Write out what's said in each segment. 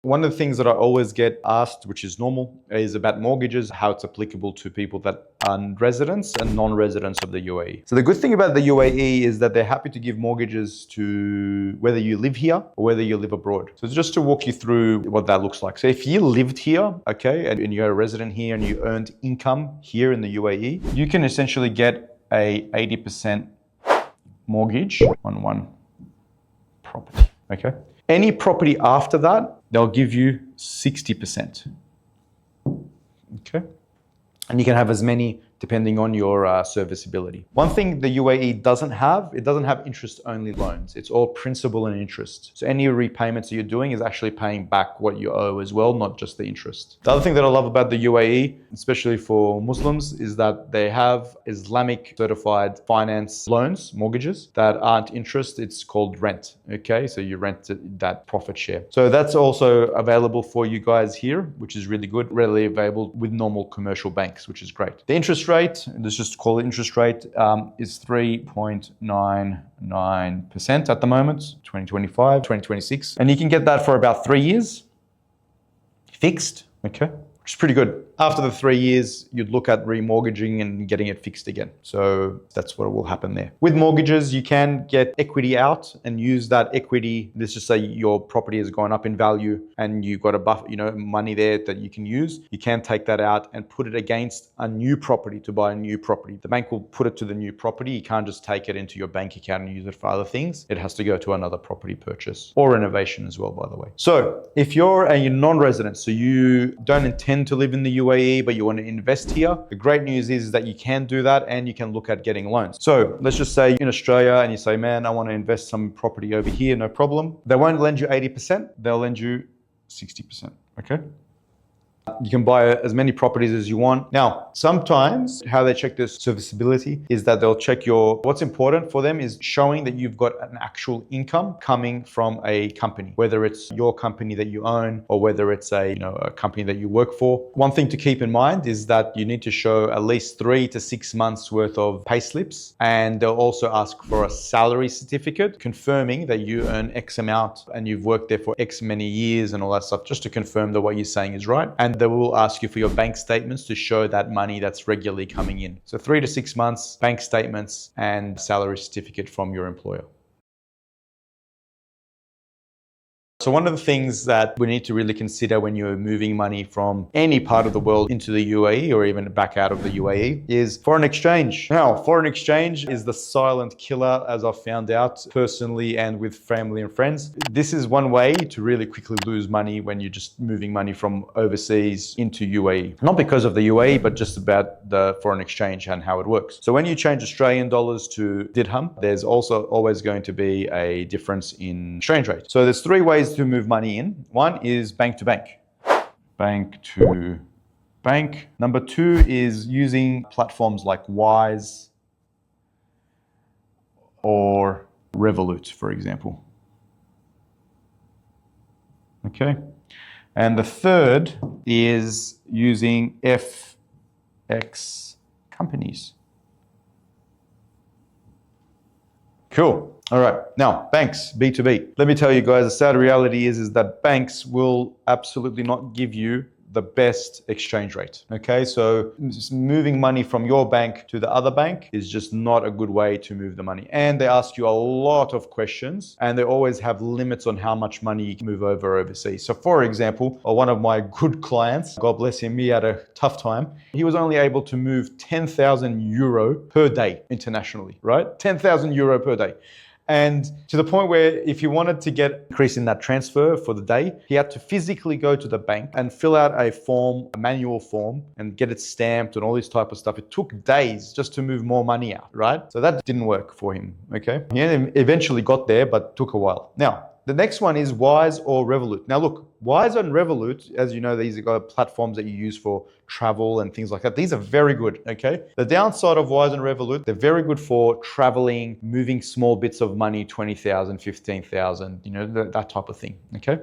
One of the things that I always get asked, which is normal, is about mortgages, how it's applicable to people that are residents and non-residents of the UAE. So the good thing about the UAE is that they're happy to give mortgages to whether you live here or whether you live abroad. So just to walk you through what that looks like. So if you lived here, okay, and you're a resident here and you earned income here in the UAE, you can essentially get a 80% mortgage on one property, okay? Any property after that, they'll give you 60%, okay? And you can have as many depending on your serviceability. One thing the UAE doesn't have, it doesn't have interest-only loans. It's all principal and interest. So any repayments that you're doing is actually paying back what you owe as well, not just the interest. The other thing that I love about the UAE, especially for Muslims, is that they have Islamic certified finance loans, mortgages, that aren't interest, it's called rent, okay? So you rent that profit share. So that's also available for you guys here, which is really good, readily available with normal commercial banks, which is great. The interest rate, let's just call it interest rate, is 3.99% at the moment, 2025, 2026. And you can get that for about 3 years, fixed, okay? Which is pretty good. After the 3 years, you'd look at remortgaging and getting it fixed again. So that's what will happen there. With mortgages, you can get equity out and use that equity. Let's just say your property has gone up in value and you've got a buffer, money there that you can use. You can take that out and put it against a new property to buy a new property. The bank will put it to the new property. You can't just take it into your bank account and use it for other things. It has to go to another property purchase or renovation as well, by the way. So if you're a non-resident, so you don't intend to live in the UAE, but you want to invest here, the great news is that you can do that and you can look at getting loans. So let's just say you're in Australia and you say, man, I want to invest some property over here, no problem. They won't lend you 80%, they'll lend you 60%, okay? You can buy as many properties as you want. Now, sometimes how they check this serviceability is that they'll check what's important for them is showing that you've got an actual income coming from a company, whether it's your company that you own or whether it's a company that you work for. One thing to keep in mind is that you need to show at least 3 to 6 months worth of pay slips, and they'll also ask for a salary certificate confirming that you earn X amount and you've worked there for X many years and all that stuff, just to confirm that what you're saying is right. And they will ask you for your bank statements to show that money that's regularly coming in. So 3 to 6 months, bank statements, and salary certificate from your employer. So one of the things that we need to really consider when you're moving money from any part of the world into the UAE or even back out of the UAE is foreign exchange. Now, foreign exchange is the silent killer, as I've found out personally and with family and friends. This is one way to really quickly lose money when you're just moving money from overseas into UAE. Not because of the UAE, but just about the foreign exchange and how it works. So when you change Australian dollars to dirham, there's also always going to be a difference in exchange rate. So there's 3 ways to move money in. One is bank to bank. Bank to bank. Number 2 is using platforms like Wise or Revolut, for example. Okay. And the third is using FX companies. Cool. All right. Now, banks, B2B. Let me tell you guys, the sad reality is that banks will absolutely not give you the best exchange rate. Okay, so moving money from your bank to the other bank is just not a good way to move the money. And they ask you a lot of questions and they always have limits on how much money you can move over overseas. So for example, one of my good clients, God bless him, he had a tough time. He was only able to move 10,000 euro per day internationally, right? 10,000 euro per day. And to the point where if he wanted to get an increase in that transfer for the day, he had to physically go to the bank and fill out a form, a manual form, and get it stamped and all this type of stuff. It took days just to move more money out, right? So that didn't work for him, okay? He eventually got there, but took a while. Now, the next one is Wise or Revolut. Now look, Wise and Revolut, as you know, these are platforms that you use for travel and things like that. These are very good, okay? The downside of Wise and Revolut, they're very good for traveling, moving small bits of money, 20,000, 15,000, that type of thing, okay?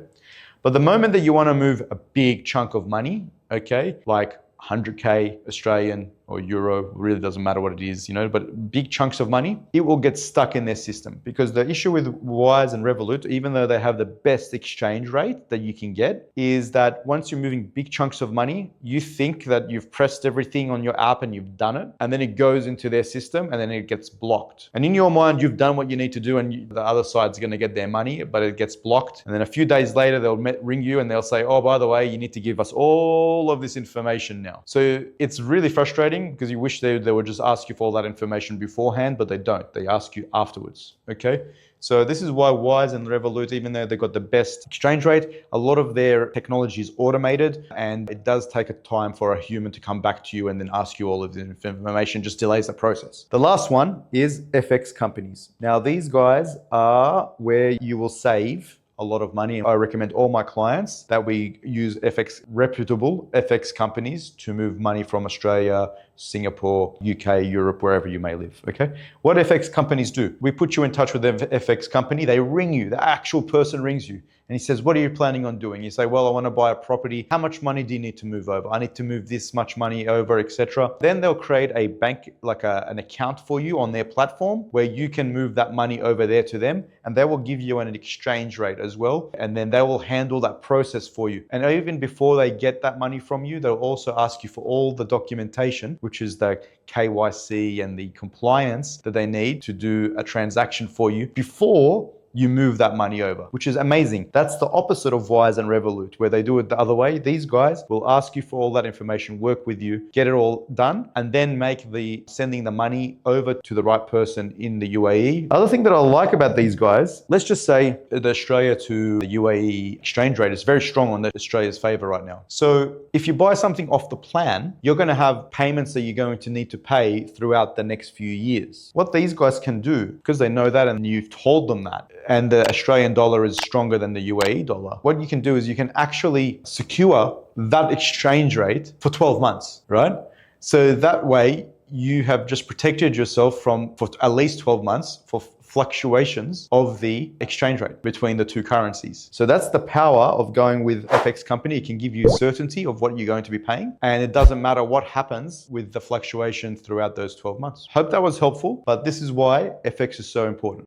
But the moment that you want to move a big chunk of money, okay, like 100K Australian or euro, really doesn't matter what it is, but big chunks of money, it will get stuck in their system. Because the issue with Wise and Revolut, even though they have the best exchange rate that you can get, is that once you're moving big chunks of money, you think that you've pressed everything on your app and you've done it, and then it goes into their system and then it gets blocked. And in your mind, you've done what you need to do and the other side's going to get their money, but it gets blocked. And then a few days later, they'll ring you and they'll say, oh, by the way, you need to give us all of this information now. So it's really frustrating because you wish they would just ask you for all that information beforehand, but they don't. They ask you afterwards, okay? So this is why Wise and Revolut, even though they've got the best exchange rate, a lot of their technology is automated, and it does take a time for a human to come back to you and then ask you all of the information, just delays the process. The last one is FX companies. Now, these guys are where you will save a lot of money. I recommend all my clients that we use reputable FX companies to move money from Australia, Singapore, UK, Europe, wherever you may live, okay? What FX companies do, we put you in touch with the FX company, they ring you, the actual person rings you, and he says, what are you planning on doing? You say, well, I want to buy a property. How much money do you need to move over? I need to move this much money over, etc. Then they'll create a bank, like an account for you on their platform where you can move that money over there to them, and they will give you an exchange rate as well. And then they will handle that process for you. And even before they get that money from you, they'll also ask you for all the documentation, which is the KYC and the compliance that they need to do a transaction for you before you move that money over, which is amazing. That's the opposite of Wise and Revolut, where they do it the other way. These guys will ask you for all that information, work with you, get it all done, and then make the sending the money over to the right person in the UAE. Other thing that I like about these guys, let's just say the Australia to the UAE exchange rate is very strong on Australia's favor right now. So if you buy something off the plan, you're going to have payments that you're going to need to pay throughout the next few years. What these guys can do, because they know that and you've told them that, and the Australian dollar is stronger than the UAE dollar, what you can do is you can actually secure that exchange rate for 12 months, right? So that way you have just protected yourself for at least 12 months for fluctuations of the exchange rate between the two currencies. So that's the power of going with FX company. It can give you certainty of what you're going to be paying, and it doesn't matter what happens with the fluctuation throughout those 12 months. Hope that was helpful, but this is why FX is so important.